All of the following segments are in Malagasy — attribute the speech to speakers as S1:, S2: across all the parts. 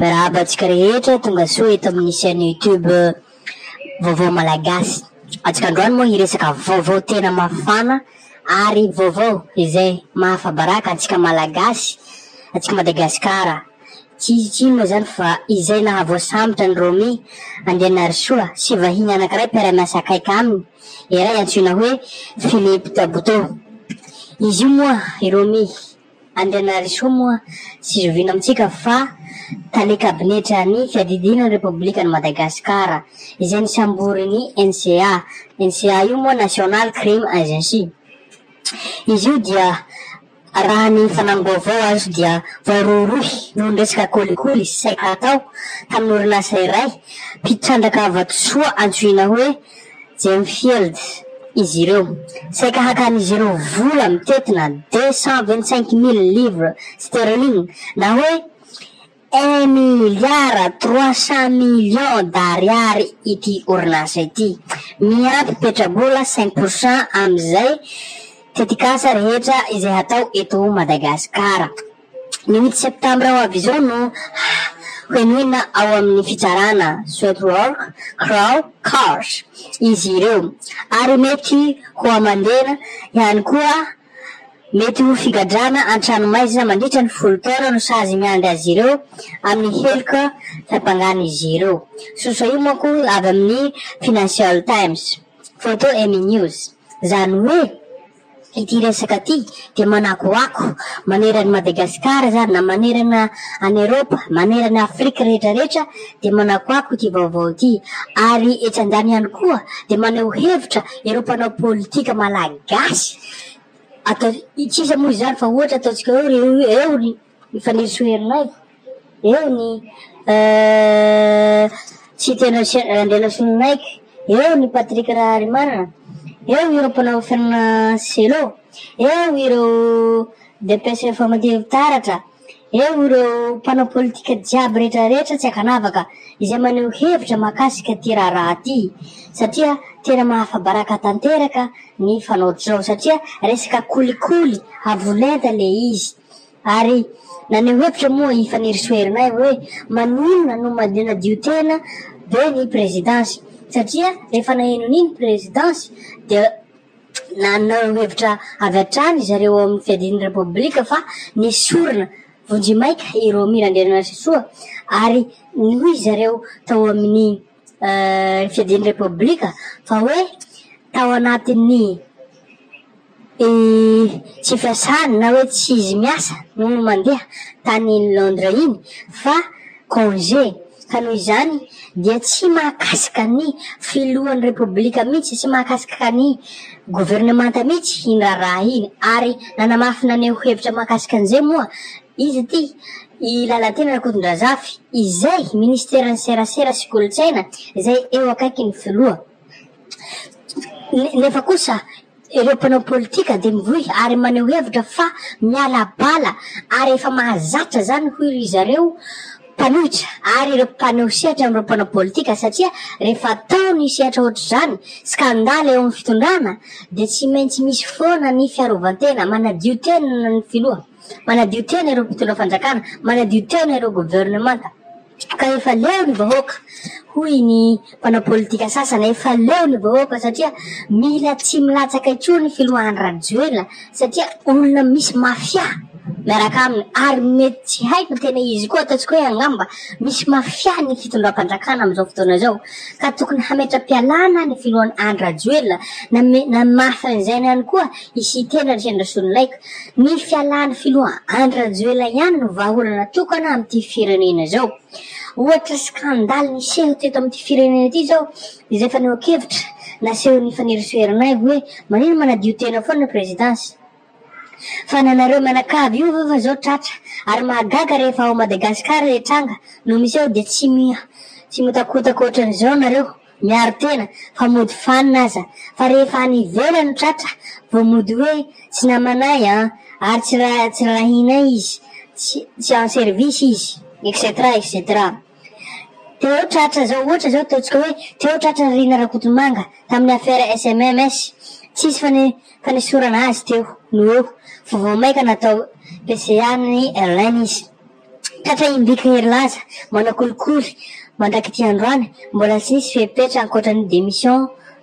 S1: Miarahaba atsika rehetra tonga soa eto amin'ny chaîne YouTube vaovao malagasy. Atsika androany moa hiresaka vaovao tena mafana ary vaovao izay mahafabaraka atsika malagasy, atsika Madagasikara. Tsy moa zany fa izay nahavoasambotra ny Romy Andrianarisoa sy vahiny anankiray mpiara-miasa akaiky aminy, iray antsoina hoe Philippe Tabuteau. Izy io moa i Romy Andrianarisoa moa tsy zovina amitsika fa tale kabinetra ny fiadidina ny Republika ny Madagasikara, izay nisambory ny NCA. NCA io moa National Crime Agency. Izy io dia raha ny fanangoavao azo dia varorohy noho ny resaka kolikoly saika atao tamin'ny orinasa iray mpitrandraka vatosoa antsoina hoe Gemfield. Izy ireo saika hakan'izy ireo vola mitetina 225,000 livres sterling na hoe 1,300,000,000 d'ariary ity orinasa ity. Miampy petrabola 5% amizay tetikasa rehetra izay hatao eto Madagasikara. Ny 8 septambra ao avy izao no hoenoina ao amin'ny fitsarana Sweetwater Crow Cars izy ireo, ary mety ho amandena ihany koa, mety ho figadrana an-tranomaizina mandritra ny 10 taona no sazy miandry azy ireo amin'ny helika tampangana izy ireo. Soso io moa koa avy amin'ny Financial Times, photo Emi News. Zany hoe ity resaka ty dia manakoako manerana Madagasikara zany na manerana any Europa, manerana Afrika rehetrarehetra, dia manakoako ity vaovao ty. Ary etsan-dany ihany koa dia maneho hevitra ireo mpanao politika malagasy atao tsisa moa zany fa ohatra ataotsika eo ny fanirisoherinay, eo ny tsy tena Andrianasononaiky, eo ny Patrick Raharimana, eo ireo mpanao fianana selo, eo ireo DPS informative taratra, eo ireo mpanao politika jiaby rehetrarehetra tsy akanavaka izay maneho hevitra mahakasika ty raha ty, satria tena mahafabaraka tanteraka ny fanaotry zao, satria resaka kolikoly avolenta le izy. Ary naneho hevitra moa ifanirisoherinay hoe manonona no nadio tena be ny presidansy, satria rehefa naheno n'iny presidansy dia nanao hevitra avy hatrany zareo amin'ny fiadin'ny Republika fa nisorona vonjy maika i Romy Andrianarisoa, ary hoy zareo tao amin'ny fiadin'ny Republika fa hoe tao anatin'ny tsy fiasany na hoe tsy izy miasa no mandeha tany Londres iny fa congé. Ka noho izany dia tsy mahakasika ny filohan'ny Republika mihitsy, tsy mahakasika ny gouvernemanta mihitsy iny raha iny. Ary nanamafy naneho hevitra mahakasika an'izay moa izy ty i Lalantena Rakotondrazafy, izay ministeran'ny serasera sy kolotsaina izay eo akaiky ny filoha. Nefa kosa ireo mpanao politika dia mivoy ary maneho hevitra fa miala bala, ary efa mahazatra zany hoy zareo mpanohitra ary ireo mpanao sehatra amin'ireo mpanao politika, satria rehefa atao ny sehatra ohatra zany skandala eo amin'ny fitondrana dia tsy maintsy misy foana ny fiarovantena, manadio tena ny filoha, manadio tena ireo mpitondra fanjakana, manadio tena ireo gouvernemanta. Ka efa leo ny vahoaka, hoy ny mpanao politika sasana, efa leo ny vahoaka satria mila tsy milatsaka intsony filohan'ny Rajoelina, satria olona misy mafia miaraka aminy. Ary mety tsy haiko tena izy koa ataotsika hoe angamba misy mafia ny fitondram-panjakana amin'izao fotoana zao, ka tokony hametra-pialana ny filohan'ny Andry Rajoelina. Na mafy an'izay ihany koa isitena ry Andrianasononaiky, ny fialan'ny filoha Andry Rajoelina ihany no vahaolana tokana amin'ity firenena zao. Ohatra skandaly niseho teto amin'ity firenena ity zao, izay faneho-kevitra naseho ny fanirisoherinay hoe manino manadio tena foana presidansy. Fa nanareo mianakavy io fa zao tratra, ary mahagaga rehefa ao Madagasikara le tranga no misy eo dia tsy mitakotaky ohatran'izao nareo miaro tena fa mody fanina aza, fa rehefa any ivelany tratra vao mody hoe tsy namanay ary tsy rahinay izy, tsy en service izy, etc. Teo tratra zao, ohatra zao ataotsika hoe teo tratra Rina Rakotomanga tamin'ny affaire SMMS, tsisy fanesorana azy teo no eo, vao maika natao PCA ny airline izy. tratra imbika hery laza manakolikoly mandraky ty androany mbola tsy nisy fepetra ankoatran'ny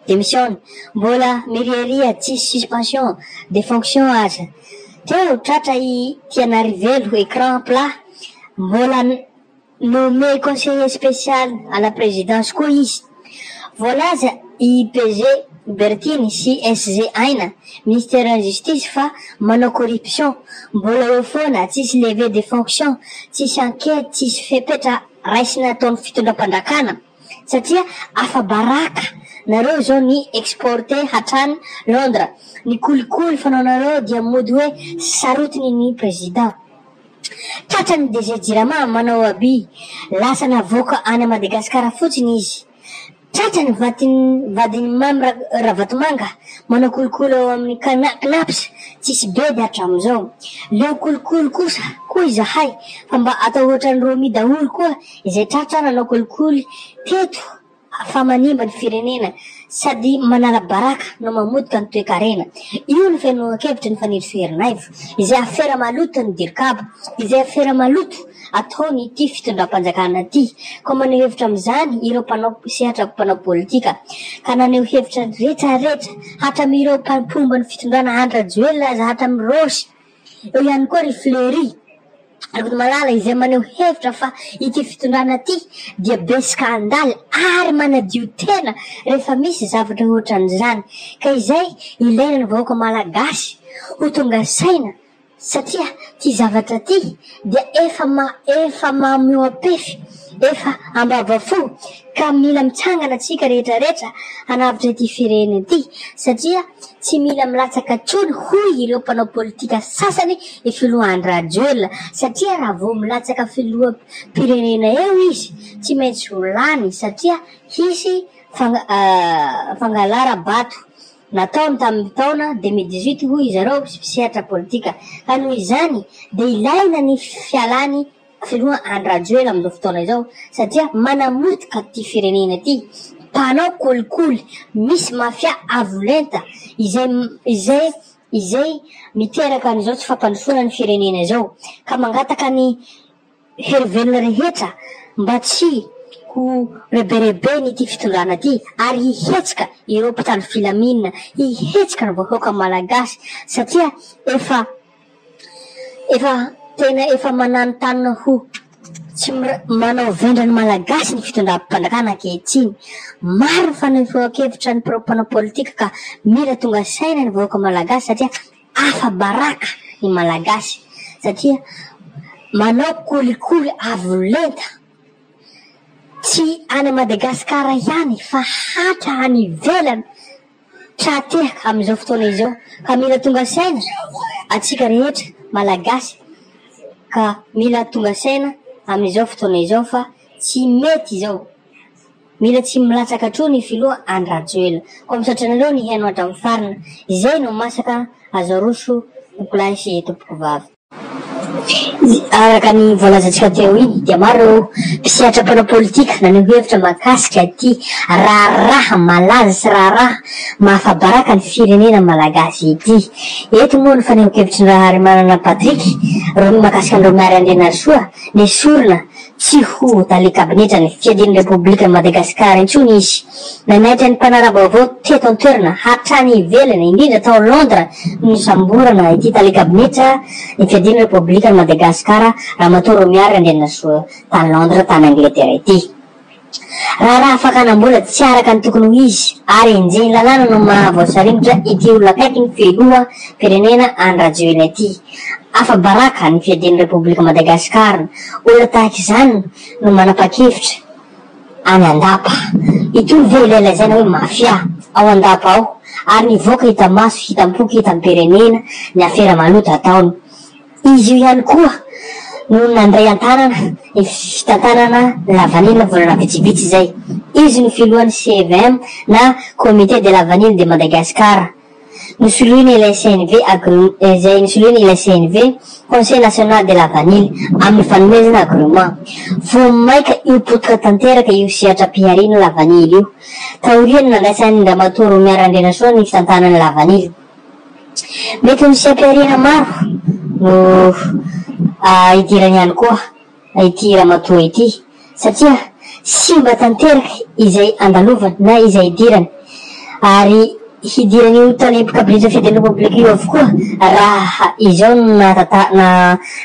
S1: démission mbola miriaria tsisy suspension de fonction aza teo tratra ty anarivelo écran plat mbola nommé conseiller spécial à la présidence koa izy voalaza IPG Bertine sy SG aina ministère justice fa manao corruption mbola eo foana tsisy levé de fonction tsisy enquête tsisy fepetra raisina ataon'ny fitondram-pandrakana satria afa baraka nareo zao ny exporté hatrany Londres ny kolikoly fanaonareo dia mody hoe sarotiny ny président tratrany DG Jirama manao aby lasa navoaka any Madagasikara fotsiny izy tratrany vadiny mamy Ravatomanga manao kolikoly ao amin'ny Knaps tsisy be de hatramizao leo kolikoly kosa koa izahay fa mba atao ohatran'ny romi daholo koa izay tratra nanao kolikoly teto fa manimba ny firenena sady manala baraka no mamotika ny toe-karena io ny fenoan-kevitra ny faniriso herinaivo izay afera maloto ny dirikabo izay afera maloto ataony ity fitondram-panjakana ty ko maneho hevitra am'izany ireo sehatra mpanao politika ka naneho hevitra rehetrarehetra hatramireo mpamomba ny fitondrana Andra Joel aza hatramy Rosy eo ihany koa ry Fleury Arikoto malala izay maneho hevitra fa ity fitondrana ty dia be skandaly ary manadio tena rehefa misy zavatra ohatran'izany ka izay ilaina ny vahoaka malagasy ho tonga saina satria ty zavatra ty dia efa mameo apefy efa ambava fo ka mila mitsangana tsika rehetrarehetra hanavitra ty firenena ty satria tsy mila milatsaka trony hoy ireo mpanao politika sasany filoha Andra Joel satria raha vao milatsaka filoha pirenena eo izy tsy maintsy holany satria hisy fangalara bato nataony tamin'ny taona 2018 hoy zareo sehatra politika ka noho izany de ilaina ny fialany filoha Andra Joel amin'izao fotoana izao satria manamotika ty firenena ty mpanao kolikoly misy mafia avolenta izay miteraka an'izao tsy fampandrosoana ny firenena izao ka mangataka ny herivelona rehetra mba tsy ho reberebe ny ty fitondrana ty ary hihetsika ireo mpitandro filaminina hihetsika ny vahoaka malagasy satria efa mananontany ho tsy manao vendrany malagasy ny fitondram-pandrakana ankehitriny maro fanehoan-kevitra ny mpanao politika ka mila tonga saina ny vahoaka malagasy satria afa baraka ny malagasy satria manao kolikoly avolenta tsy any Madagasikara ihany fa hatra any ivelany tratehaka amin'izao fotoana izao ka mila tonga saina atsika rehetra malagasy ka mila tonga saina amin'izao fotoana izao fa tsy mety izao mila tsy milatsaka trony filoha Andra Joel ko misatranareo ny heno hatramin'ny farina izay no masaka azaroso Nikolay sy tompoko vavy araka ny voalazantsika teo iny dia maro mpisehatra mpanao politika naneho hevitra mahakasika ty raharaha malaza sy raharaha mahafabaraka ny firenena malagasy ity eto moa ny faneho-kevitry ny raha Manana Patrick ro mahakasika andreo miary andena soa ny sorona tsy ho tale kabineta ny fiadian'ny Republika Madagasikara intsony izy nanaitra ny mpanara-baovao teto an-toerana hatrany ivelana indrindra tao Londres no samborana ity tale kabineta ny fiadian'ny Republika Madagasikara Ramatoa Romiary andena soa tany Londres tany Angletera ity raha afaka anambola tsy araka ny tokony ho izy ary enjeny lalàna no mahavoasarimbotra ity olona akaiky ny filoha pirenena Andra Joel ity afa baraka ny fiadian'ny Republika Madagasikara olona tahaka izany no manapa-kevitra any andapa itony ve ilalaizana hoe mafia ao andapa ao ary nivoaka hita maso hitam-poky hitam pirenena ny afera maloto ataony izy io ihany koa no nandray antanana ny fitantanana lavanila volana vitsivitsy zay izy no filohan'ny CVM na Comité de l'avenir de Madagascar nosoloiny ilay CNV izay nosoloiny ilay CNV Conseil national de l'avenir amin'ny fanomezana agrément vo maika io potika tanteraka io sehatra piarina lavanily io taoriany nandraisan'ny Ramatoa Romiary andrena soa ny fitantanana lavanily mety misy ampiarina maro no idirany ihany koa ity ramatoa ity satria simba tanteraka izay andalovany na izay idirany ary hidirany io talempoka brisa fety republika io avokoa raha izao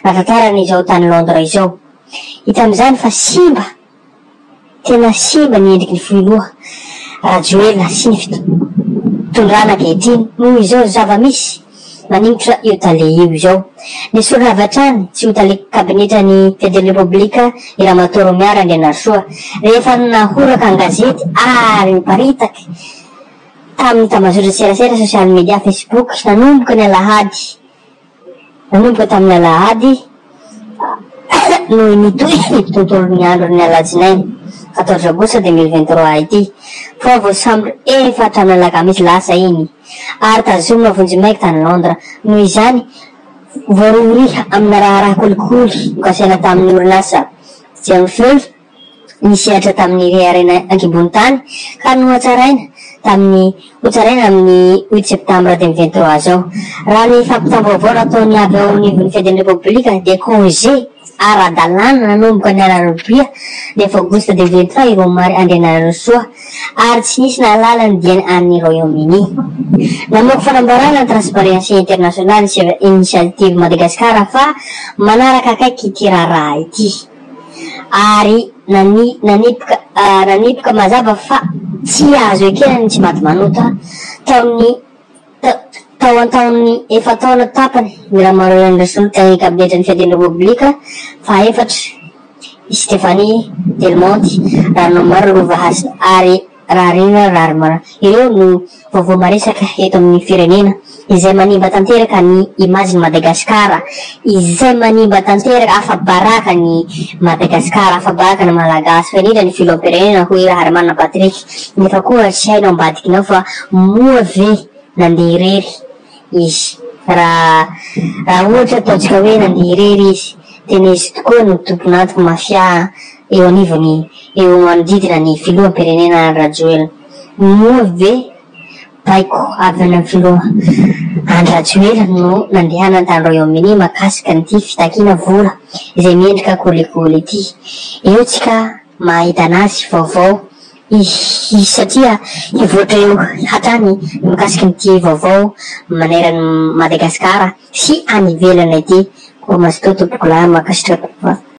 S1: natatarany izao tany Londres izao. Hita amizany fa simba tena simba ny endriky ny filoha Rajoelina sy ny fitondrana ankehitriny noho izao zava-misy manimbotra io tale io izao. Ny soravatrany tsy ho tale kabinetrany fety republika i Ramatoa Romiara Andrianarsoa rehefa nahoraka ny gazety ary miparitaka tamin'ny tambazotra serasera social media Facebook nanomboka ny alahady tamin'ny alahady noho nitoy ny tontolon'ny andro ny alatsinainy 14 août 2023 ity fa voasambotra efatra amin'ny alakamisy lasa iny ary tazomina vonjimaiky tany Londres noho izany voaroriha amin'ny raha kolikoly nokasaina tamin'ny orinasa Jamfel nisehatra tamin'ny arena ankibony tany ka no hotsaraina amin'ny 8 septembre 2023 zao. Raha ny fampitam-baovao nataony avy ao anivon'ny fediny republika dia congé ara-dalàna nanomboka ny alarobia 9 août 2023 i Romiara Andrianarsoa ary tsy nisy nahalala ny diany any Royaume-Uni. Namoaka fanambarana ny Transparency International Initiative Madagascar fa manaraka akaiky ity raharaha ity ary nanipoka mazava fa tsy azo ekenany tsy maty manota tao an-taon'ny efataona tapany ny Romiara Andrianarsoa tany kabinetran'ny fediny republika fa efatra Stéphanie Delmonte Ranomar Lovahasina ary Rarina Rarmara ireo no vaovao maresaka eto amin'ny firenena izay manimba tanteraka ny imageny Madagasikara izay manimba tanteraka afabaraka ny Madagasikara afabaraka ny malagasy fa indrindra ny filoham-pirenena hoy Rahamanana Patrick nefa koa tsy hainao ambadikinao fa moa ve nandeha irery izy raha ohatra ataontsika hoe nandeha irery izy tena izy tokoa no tompon'antoko mafia eo anivony eo manodidina ny filoham-pirenena Rajoelina moa ve baiko avy any amin'ny filoha Rajoelina no nandehanany tany Royaume-Uni makasika nyity fitakiana vola izay miendrika kolikoly ity. Eo tsika mahita anazy vaovao izy satria hivoatra eo hatrany mikasika nyity vaovao maneran'ny Madagasikara sy any ivelany ity koa mazotoa tompoko lahy makasitraka.